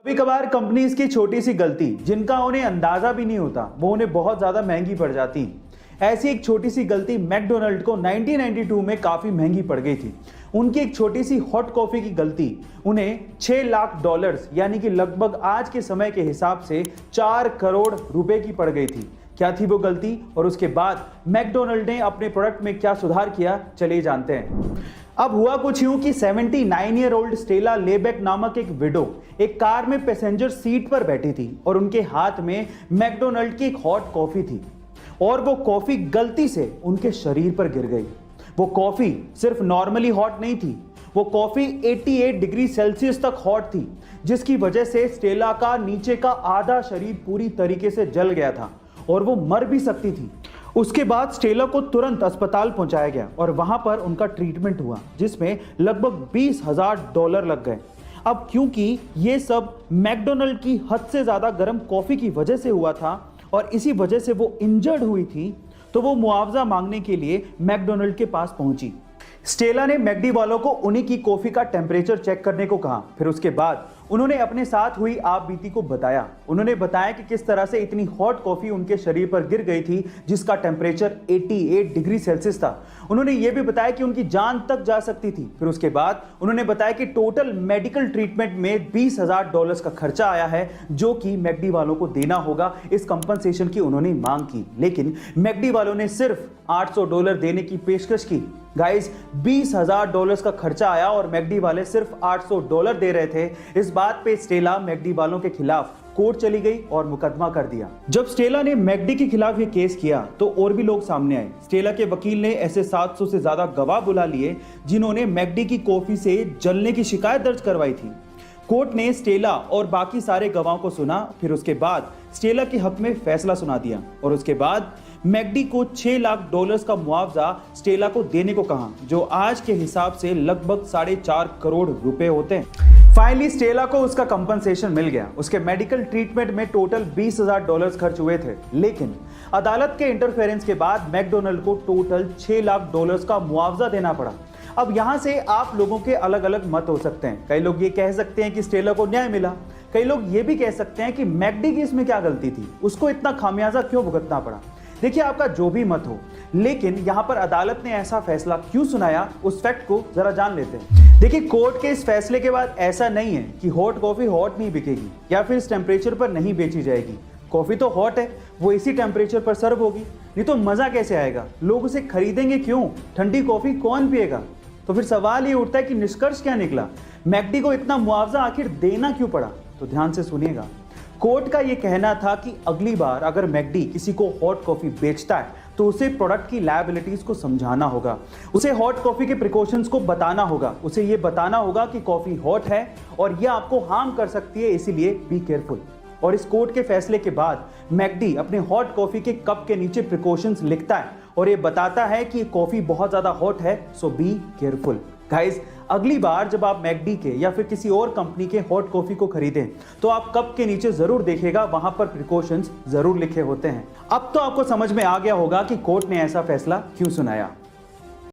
कभी कभार कंपनीज की छोटी सी गलती जिनका उन्हें अंदाजा भी नहीं होता वो उन्हें बहुत ज्यादा महंगी पड़ जाती। ऐसी एक छोटी सी गलती मैकडोनल्ड को 1992 में काफी महंगी पड़ गई थी। उनकी एक छोटी सी हॉट कॉफी की गलती उन्हें $6 लाख यानी कि लगभग आज के समय के हिसाब से 4 करोड़ रुपए की पड़ गई थी। क्या थी वो गलती और उसके बाद मैकडोनल्ड ने अपने प्रोडक्ट में क्या सुधार किया, चलिए जानते हैं। अब हुआ कुछ यूं कि 79 ईयर ओल्ड स्टेला लेबेक नामक एक विडो एक कार में पैसेंजर सीट पर बैठी थी और उनके हाथ में मैकडोनल्ड की एक हॉट कॉफी थी और वो कॉफी गलती से उनके शरीर पर गिर गई। वो कॉफी सिर्फ नॉर्मली हॉट नहीं थी, वो कॉफी 88 डिग्री सेल्सियस तक हॉट थी, जिसकी वजह से स्टेला का नीचे का आधा शरीर पूरी तरीके से जल गया था और वो मर भी सकती थी। उसके बाद स्टेला को तुरंत अस्पताल पहुंचाया गया और वहां पर उनका ट्रीटमेंट हुआ जिसमें लगभग $20,000 लग गए। अब क्योंकि ये सब मैकडोनल्ड की हद से ज्यादा गर्म कॉफी की वजह से हुआ था और इसी वजह से वो इंजर्ड हुई थी, तो वो मुआवजा मांगने के लिए मैकडोनल्ड के पास पहुंची। स्टेला ने मैकडी वालों को उन्हीं की कॉफी का टेम्परेचर चेक करने को कहा। फिर उसके बाद उन्होंने अपने साथ हुई आप बीती को बताया। उन्होंने बताया कि किस तरह से इतनी हॉट कॉफी उनके शरीर पर गिर गई थी जिसका टेम्परेचर 88 डिग्री सेल्सियस था। उन्होंने ये भी बताया कि उनकी जान तक जा सकती थी। फिर उसके बाद उन्होंने बताया कि टोटल मेडिकल ट्रीटमेंट में $20,000 का खर्चा आया है जो कि मैकडी वालों को देना होगा। इस कंपनसेशन की उन्होंने मांग की, लेकिन मैकडी वालों ने सिर्फ $800 देने की पेशकश की। गाइस, $20,000 का खर्चा आया और मैकडी वाले सिर्फ $800 दे रहे थे। इस बात पे स्टेला मैकडी वालों के खिलाफ कोर्ट चली गई और मुकदमा कर दिया। जब स्टेला ने मैकडी के खिलाफ ये केस किया तो और भी लोग सामने आए। स्टेला के वकील ने ऐसे 700 से ज्यादा गवाह बुला लिए जिन्होंने मैकडी की कॉफी से जलने की शिकायत दर्ज करवाई थी। कोर्ट ने स्टेला और बाकी सारे गवाहों को सुना। फिर उसके बाद स्टेला के हक में फैसला सुना दिया और उसके बाद मैकडी को $6 लाख का मुआवजा स्टेला को देने को कहा, जो आज के हिसाब से लगभग 4.5 करोड़ रुपए होते हैं। फाइनली स्टेला को उसका कंपनसेशन मिल गया। उसके मेडिकल ट्रीटमेंट में टोटल $20,000 खर्च हुए थे, लेकिन अदालत के इंटरफेरेंस के बाद मैकडोनल्ड को टोटल $6 लाख का मुआवजा देना पड़ा। अब यहां से आप लोगों के अलग अलग मत हो सकते हैं। कई लोग ये कह सकते हैं कि स्टेला को न्याय मिला, कई लोग ये भी कह सकते हैं कि मैकडी की इसमें क्या गलती थी, उसको इतना खामियाजा क्यों भुगतना पड़ा। देखिए, आपका जो भी मत हो, लेकिन यहां पर अदालत ने ऐसा फैसला क्यों सुनाया उस फैक्ट को जरा जान लेते हैं। देखिए, कोर्ट के इस फैसले के बाद ऐसा नहीं है कि हॉट कॉफी हॉट नहीं बिकेगी या फिर इस टेम्परेचर पर नहीं बेची जाएगी। कॉफी तो हॉट है, वो इसी टेम्परेचर पर सर्व होगी, नहीं तो मजा कैसे आएगा, लोग उसे खरीदेंगे क्यों, ठंडी कॉफी कौन पिएगा। तो फिर सवाल ये उठता है कि निष्कर्ष क्या निकला, मैकडी को इतना मुआवजा आखिर देना क्यों पड़ा। तो ध्यान से सुनिएगा। कोर्ट का यह कहना था कि अगली बार अगर मैकडी किसी को हॉट कॉफी बेचता है तो उसे प्रोडक्ट की लायबिलिटीज को समझाना होगा, उसे हॉट कॉफी के प्रिकॉशंस को बताना होगा, उसे यह बताना होगा कि कॉफी हॉट है और यह आपको हार्म कर सकती है, इसीलिए बी केयरफुल। और इस कोर्ट के फैसले के बाद मैकडी अपने हॉट कॉफी के कप के नीचे प्रिकॉशंस लिखता है और ये बताता है कि कॉफी बहुत ज्यादा हॉट है, सो बी केयरफुल। गाइस, अगली बार जब आप मैकडी के या फिर किसी और कंपनी के हॉट कॉफी को खरीदें तो आप कप के नीचे जरूर देखिएगा, वहां पर प्रिकॉशंस जरूर लिखे होते हैं। अब तो आपको समझ में आ गया होगा कि कोर्ट ने ऐसा फैसला क्यों सुनाया।